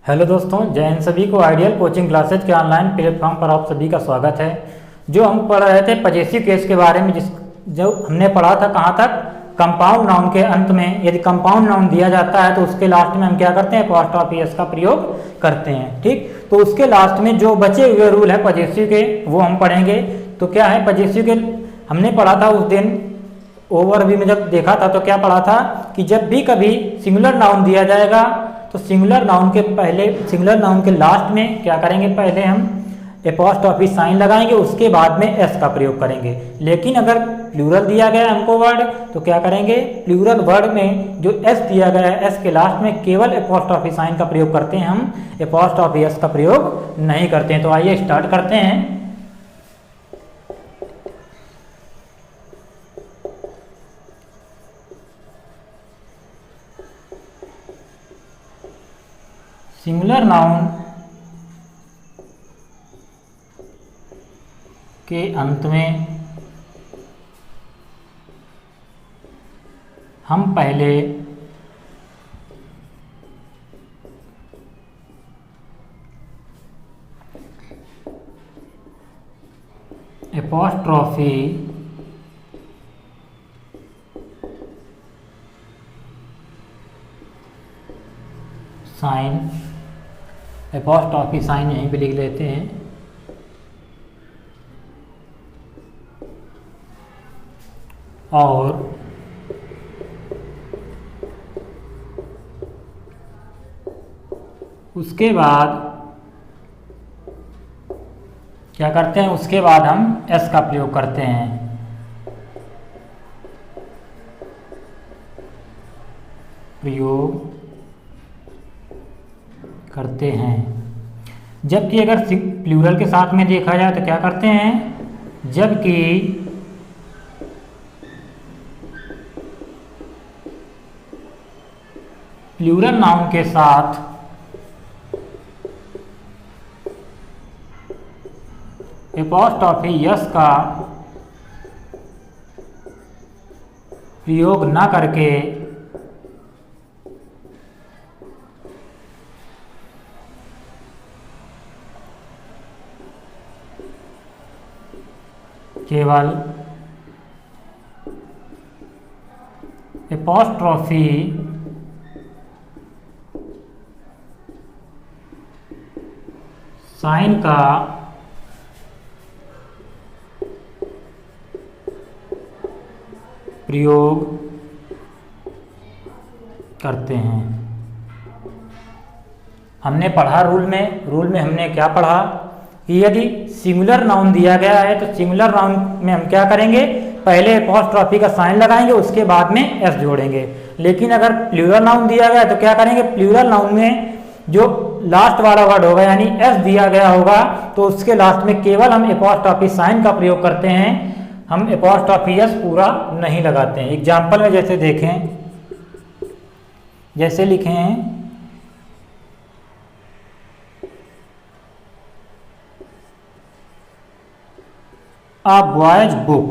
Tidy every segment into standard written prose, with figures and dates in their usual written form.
Hello दोस्तों, जय हिंद। सभी को आइडियल कोचिंग क्लासेज के ऑनलाइन प्लेटफॉर्म पर आप सभी का स्वागत है। जो हम पढ़ रहे थे पजेसिव केस के बारे में, जो हमने पढ़ा था कहाँ तक, कंपाउंड नाउन के अंत में यदि कंपाउंड नाउन दिया जाता है तो उसके लास्ट में हम क्या करते हैं, अपॉस्ट्रोफी एस का प्रयोग करते हैं। ठीक, तो उसके लास्ट में जो बचे हुए रूल है पजेसिव के वो हम पढ़ेंगे। तो क्या है पजेसिव के, हमने पढ़ा था उस दिन ओवरव्यू में जब देखा था तो क्या पढ़ा था कि जब भी कभी सिंगुलर नाउन दिया जाएगा तो सिंगुलर नाउन के पहले, सिंगुलर नाउन के लास्ट में क्या करेंगे, पहले हम एपॉस्ट्रोफी साइन लगाएंगे, उसके बाद में एस का प्रयोग करेंगे। लेकिन अगर प्लूरल दिया गया हमको वर्ड तो क्या करेंगे, प्लूरल वर्ड में जो एस दिया गया है एस के लास्ट में केवल एपॉस्ट्रोफी साइन का प्रयोग करते हैं, हम एपॉस्ट्रोफी एस का प्रयोग नहीं करते हैं। तो आइए स्टार्ट करते हैं। सिंगुलर नाउन के अंत में हम पहले एपॉस्ट्रोफी साइन, एपॉस्ट्रोफी साइन यहीं पे लिख लेते हैं, और उसके बाद क्या करते हैं, उसके बाद हम एस का प्रयोग करते हैं। प्रयोग करते हैं। जबकि अगर प्लूरल के साथ में देखा जाए तो क्या करते हैं, जबकि प्लूरल नाउन के साथ एपॉस्ट्रोफी यस का प्रयोग न करके केवल एपॉस्ट्रोफी साइन का प्रयोग करते हैं। हमने पढ़ा रूल में हमने क्या पढ़ा कि यदि सिंगुलर नाउन दिया गया है तो सिंगुलर नाउन में हम क्या करेंगे, पहले एपॉस्ट्रोफी का साइन लगाएंगे, उसके बाद में एस जोड़ेंगे। लेकिन अगर प्लूरल नाउन दिया गया तो क्या करेंगे, प्लूरल नाउन में जो लास्ट वाला वर्ड होगा यानी एस दिया गया होगा तो उसके लास्ट में केवल हम एपॉस्ट्रोफी साइन का प्रयोग करते हैं, हम एपॉस्ट्रोफी एस पूरा नहीं लगाते हैं। एग्जाम्पल में जैसे देखें, जैसे लिखे हैं अ बॉयज बुक,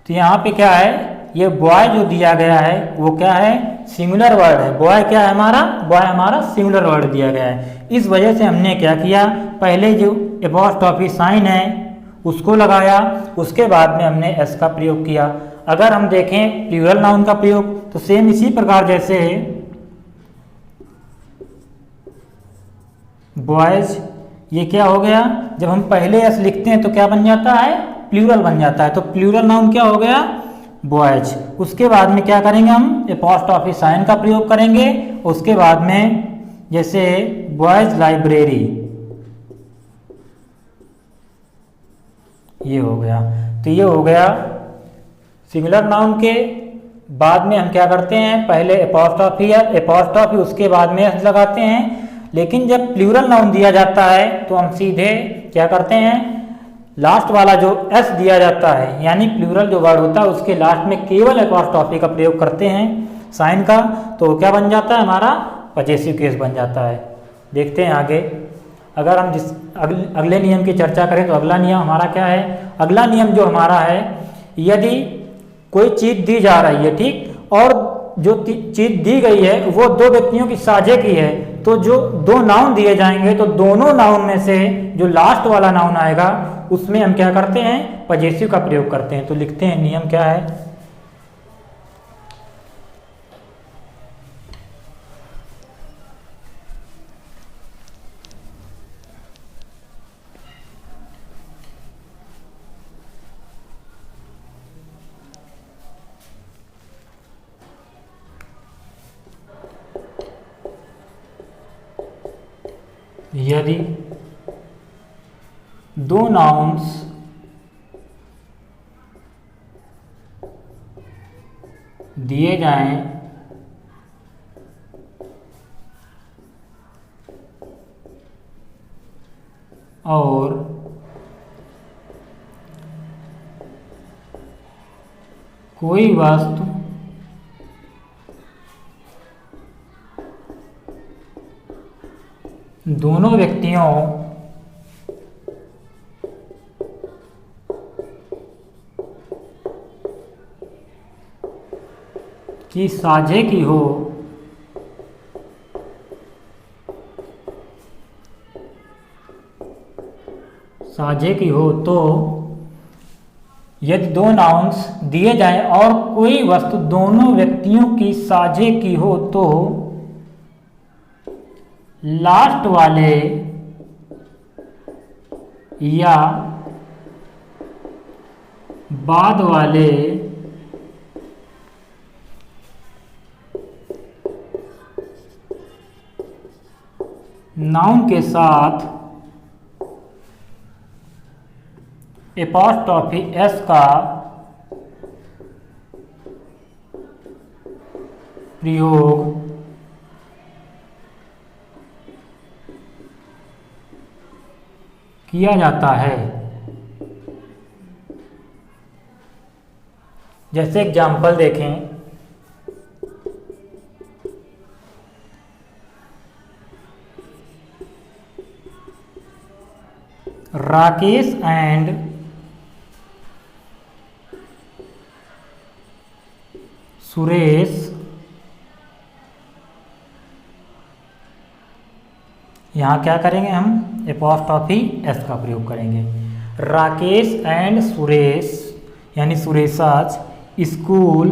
तो यहाँ पे क्या है, ये बॉय जो दिया गया है वो क्या है, सिंगुलर वर्ड है। बॉय क्या है हमारा, बॉय हमारा सिंगुलर वर्ड दिया गया है। इस वजह से हमने क्या किया, पहले जो एपॉस्ट्रोफी साइन है उसको लगाया, उसके बाद में हमने एस का प्रयोग किया। अगर हम देखें प्लूरल नाउन का प्रयोग तो सेम इसी प्रकार, जैसे बॉयज, ये क्या हो गया, जब हम पहले एस लिखते हैं तो क्या बन जाता है, प्लूरल बन जाता है। तो प्लूरल नाउन क्या हो गया, बॉयज। उसके बाद में क्या करेंगे, हम एपॉस्ट्रोफी साइन का प्रयोग करेंगे। उसके बाद में जैसे बॉयज लाइब्रेरी, ये हो गया। तो ये हो गया सिंगुलर नाउन के बाद में हम क्या करते हैं, पहले एपॉस्ट्रोफी उसके बाद में एस लगाते हैं। लेकिन जब प्लूरल नाउन दिया जाता है तो हम सीधे क्या करते हैं, लास्ट वाला जो एस दिया जाता है यानी प्लूरल जो वर्ड होता है उसके लास्ट में केवल एपॉस्ट्रोफी का प्रयोग करते हैं साइन का, तो क्या बन जाता है, हमारा पजेसिव केस बन जाता है। देखते हैं आगे। अगर हम अगले नियम की चर्चा करें तो अगला नियम हमारा क्या है, अगला नियम जो हमारा है, यदि कोई चीज दी जा रही है, ठीक, और जो चीज दी गई है वो दो व्यक्तियों की साझे की है, तो जो दो नाउन दिए जाएंगे तो दोनों नाउन में से जो लास्ट वाला नाउन आएगा उसमें हम क्या करते हैं, पजेसिव का प्रयोग करते हैं। तो लिखते हैं नियम क्या है, यदि दो नाउन्स दिए जाएं और कोई वस्तु दोनों व्यक्तियों की साझे की हो तो यदि दो नाउन्स दिए जाएं और कोई वस्तु दोनों व्यक्तियों की साझे की हो तो लास्ट वाले या बाद वाले नाउन के साथ एपॉस्ट्रॉफी एस का प्रयोग किया जाता है। जैसे एग्जाम्पल देखें, राकेश एंड सुरेश यहाँ क्या करेंगे, हम एपॉस्ट्रॉफी एस का प्रयोग करेंगे। राकेश एंड सुरेश यानी Suresh's school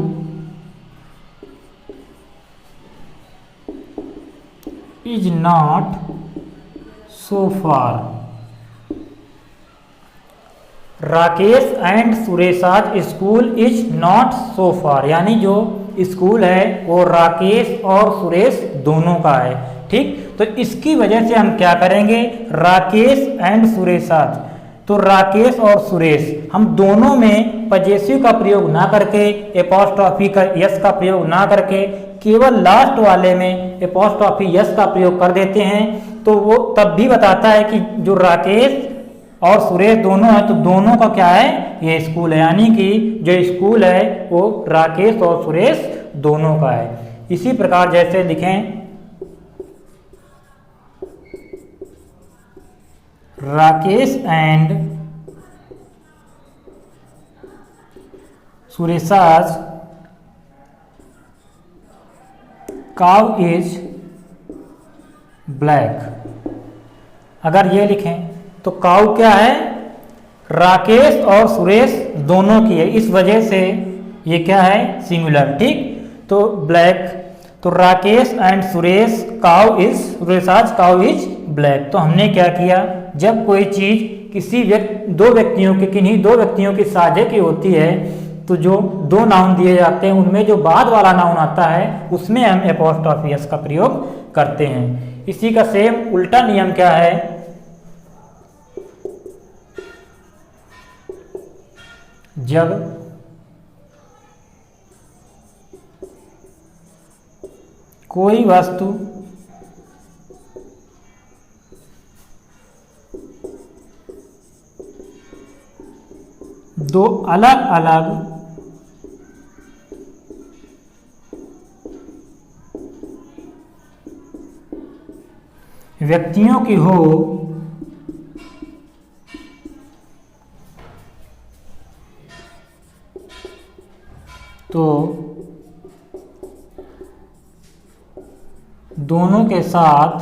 is not so far. Rakesh and Suresh's school is not so far, यानी जो स्कूल है वो राकेश और सुरेश दोनों का है। ठीक, तो इसकी वजह से हम क्या करेंगे, राकेश एंड सुरेशाज, तो राकेश और सुरेश हम दोनों में पजेसिव का प्रयोग ना करके, एपॉस्ट्रॉफी का यस का प्रयोग ना करके, केवल लास्ट वाले में एपॉस्ट्रॉफी यस का प्रयोग कर देते हैं। तो वो तब भी बताता है कि जो राकेश और सुरेश दोनों है तो दोनों का क्या है, ये स्कूल है, यानी कि जो स्कूल है वो राकेश और सुरेश दोनों का है। इसी प्रकार जैसे लिखें, Rakesh and Suresh's cow is black. अगर ये लिखें तो काउ क्या है, राकेश और सुरेश दोनों की है, इस वजह से ये क्या है, सिंगुलर। ठीक, तो ब्लैक, तो Rakesh and Suresh cow is, Suresh's cow is black. तो हमने क्या किया, जब कोई चीज किसी दो व्यक्तियों की, किन्हीं दो व्यक्तियों की साझे की होती है तो जो दो नाउन दिए जाते हैं उनमें जो बाद वाला नाउन आता है उसमें हम एपॉस्ट्रॉफी एस का प्रयोग करते हैं। इसी का सेम उल्टा नियम क्या है, जब कोई वस्तु दो अलग अलग व्यक्तियों की हो तो दोनों के साथ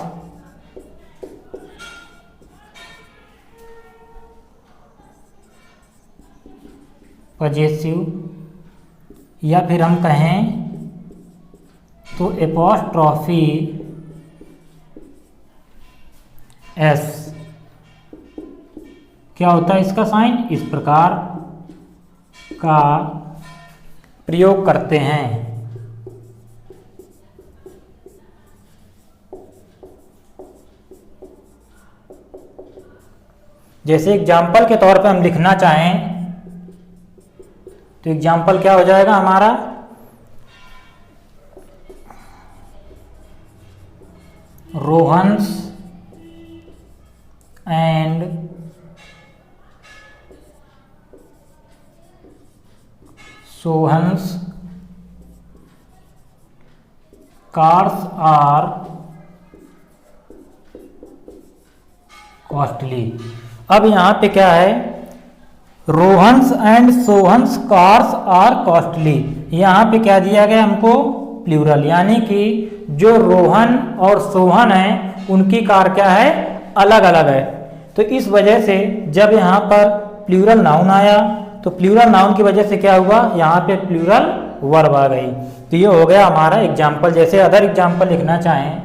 पजेसिव, या फिर हम कहें तो एपॉस्ट्रॉफी एस, क्या होता है इसका साइन, इस प्रकार का प्रयोग करते हैं। जैसे एग्जाम्पल के तौर पे हम लिखना चाहें तो एग्जाम्पल क्या हो जाएगा हमारा, Rohan's and Sohan's cars are costly. अब यहां पे क्या है, Rohan's and Sohan's cars are costly, यहां पे क्या दिया गया हमको, प्लूरल, यानी कि जो रोहन और सोहन है उनकी कार क्या है, अलग अलग है। तो इस वजह से जब यहाँ पर प्लूरल नाउन आया तो प्लूरल नाउन की वजह से क्या हुआ, यहाँ पे प्लूरल वर्ब आ गई। तो ये हो गया हमारा एग्जाम्पल। जैसे अदर एग्जाम्पल लिखना चाहें,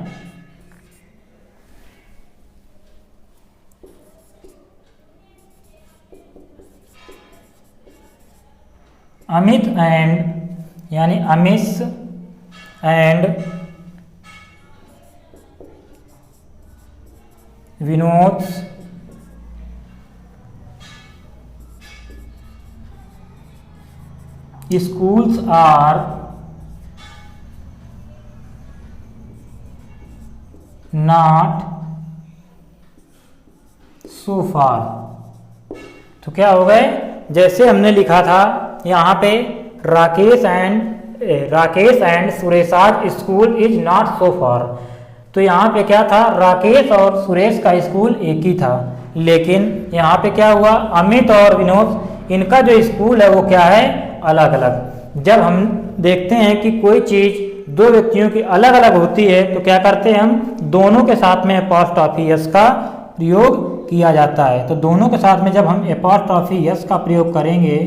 अमित एंड, यानी Amish and Vinod schools are not so far। तो क्या हो गए, जैसे हमने लिखा था यहाँ पे Rakesh and Suresh's school is not so far, तो यहाँ पे क्या था, राकेश और सुरेश का स्कूल एक ही था, लेकिन यहाँ पे क्या हुआ, अमित और विनोद इनका जो स्कूल है वो क्या है, अलग अलग। जब हम देखते हैं कि कोई चीज़ दो व्यक्तियों की अलग अलग होती है तो क्या करते हैं, हम दोनों के साथ में एपॉस्ट्रॉफी एस का प्रयोग किया जाता है। तो दोनों के साथ में जब हम एपॉस्ट्रॉफी एस का प्रयोग करेंगे,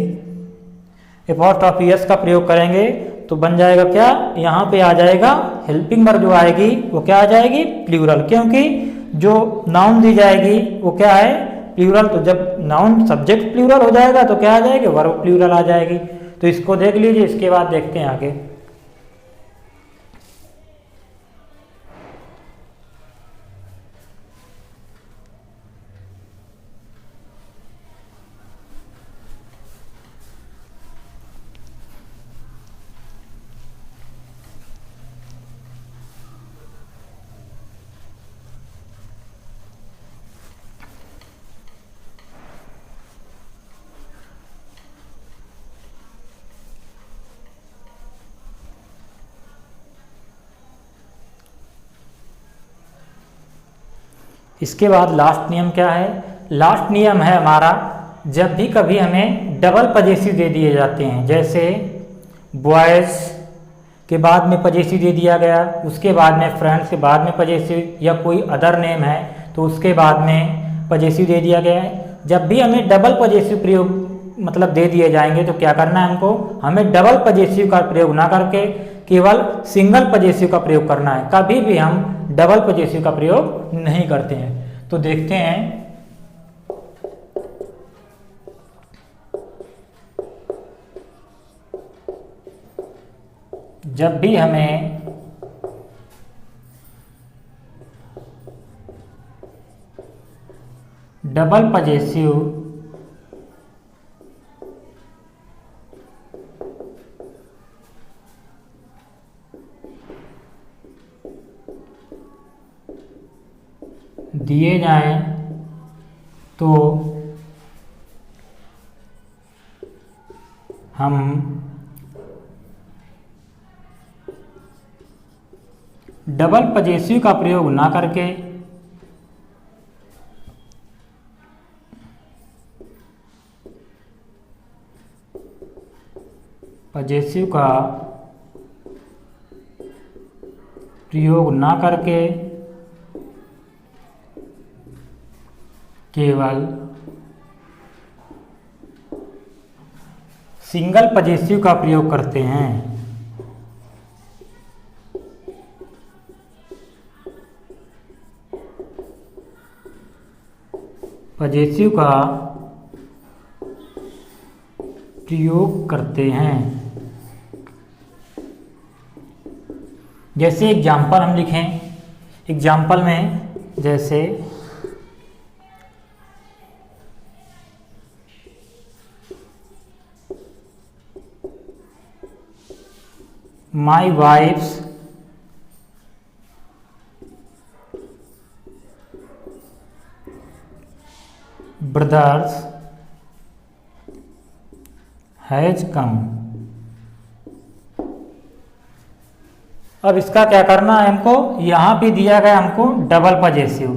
एपॉस्ट्रॉफी एस का प्रयोग करेंगे तो बन जाएगा क्या, यहाँ पे आ जाएगा हेल्पिंग वर्ब जो आएगी वो क्या आ जाएगी, प्लूरल, क्योंकि जो नाउन दी जाएगी वो क्या है, प्लूरल। तो जब नाउन सब्जेक्ट प्लूरल हो जाएगा तो क्या आ जाएगी, वर्ब प्लूरल आ जाएगी। तो इसको देख लीजिए, इसके बाद देखते हैं आगे। इसके बाद लास्ट नियम क्या है, लास्ट नियम है हमारा, जब भी कभी हमें डबल पजेसिव दे दिए जाते हैं, जैसे बॉयज़ के बाद में पजेसिव दे दिया गया, उसके बाद में फ्रेंड्स के बाद में पजेसिव, या कोई अदर नेम है तो उसके बाद में पजेसिव दे दिया गया है। जब भी हमें डबल पजेसिव प्रयोग मतलब दे दिए जाएंगे तो क्या करना है हमको, हमें डबल पजेसिव का प्रयोग ना करके केवल सिंगल पजेसिव का प्रयोग करना है। कभी भी हम डबल पजेसिव का प्रयोग नहीं करते हैं। तो देखते हैं, जब भी हमें डबल पजेसिव दिए जाएं तो हम डबल पजेसिव का प्रयोग ना करके पजेसिव का प्रयोग ना करके केवल सिंगल पजेसिव का प्रयोग करते हैं। पजेसिव का प्रयोग करते हैं। जैसे एग्जाम्पल हम लिखें, एग्जाम्पल में जैसे माई वाइफ्स ब्रदर्स हैज कम। अब इसका क्या करना है हमको, यहां पे दिया गया हमको डबल पजेसिव,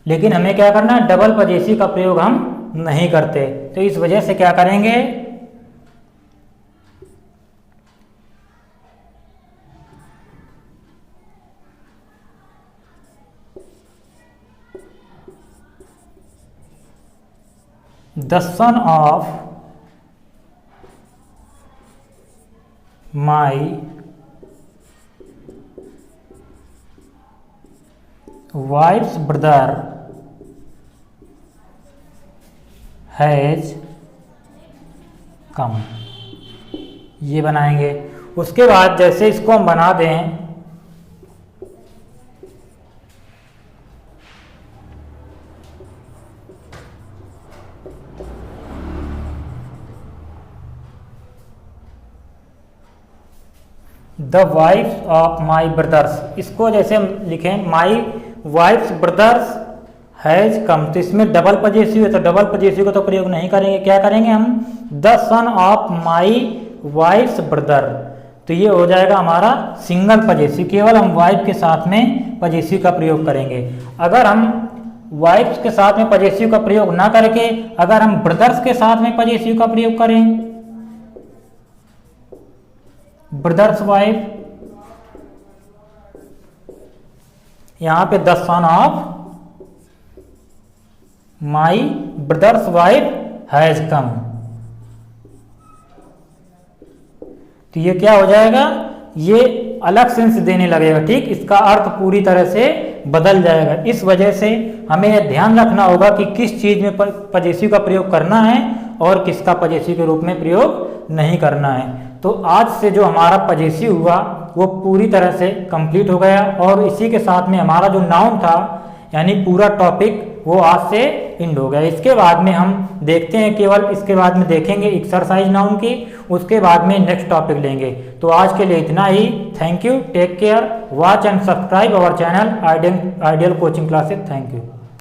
लेकिन हमें क्या करना है, डबल पजेसिव का प्रयोग हम नहीं करते, तो इस वजह से क्या करेंगे, the son of my wife's brother has come, ये बनाएंगे। उसके बाद जैसे इसको हम बना दें, the wife's of my brothers, इसको जैसे हम लिखें my wife's brothers has come, तो इसमें डबल पजेसिव है, तो डबल पजेसिव का तो प्रयोग नहीं करेंगे, क्या करेंगे हम, the son of my wife's brother, तो ये हो जाएगा हमारा सिंगल पजेसिव, केवल हम वाइफ के साथ में पजेसिव का प्रयोग करेंगे। अगर हम वाइफ्स के साथ में पजेसिव का प्रयोग ना करके अगर हम ब्रदर्स के साथ में पजेसिव का प्रयोग करें, ब्रदर्स वाइफ, यहां पे the son of my brother's wife has come, तो ये क्या हो जाएगा, ये अलग सेंस देने लगेगा, ठीक, इसका अर्थ पूरी तरह से बदल जाएगा। इस वजह से हमें यह ध्यान रखना होगा कि किस चीज में पजेसिव का प्रयोग करना है और किसका पजेसिव के रूप में प्रयोग नहीं करना है। तो आज से जो हमारा पजेसिव हुआ वो पूरी तरह से कंप्लीट हो गया, और इसी के साथ में हमारा जो नाउन था यानी पूरा टॉपिक वो आज से एंड हो गया। इसके बाद में हम देखते हैं, केवल इसके बाद में देखेंगे एक्सरसाइज नाउन की, उसके बाद में नेक्स्ट टॉपिक लेंगे। तो आज के लिए इतना ही। Thank you, take care, watch and subscribe our channel ideal coaching classes. Thank you.